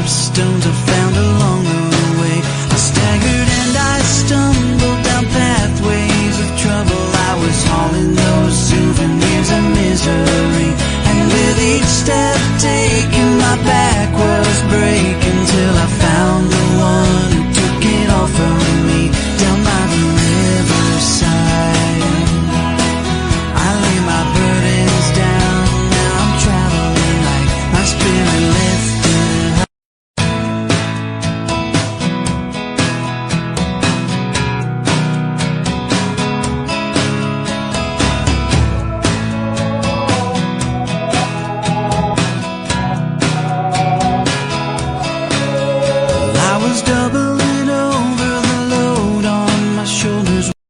stones I found along the way. I staggered and I stumbled down pathways of trouble. I was hauling those souvenirs of misery, and with each step taken my back was breaking, till I found the one who took it all from me down by the riverside. I lay my burdens down, now I'm traveling like my spirit lifted high. I was double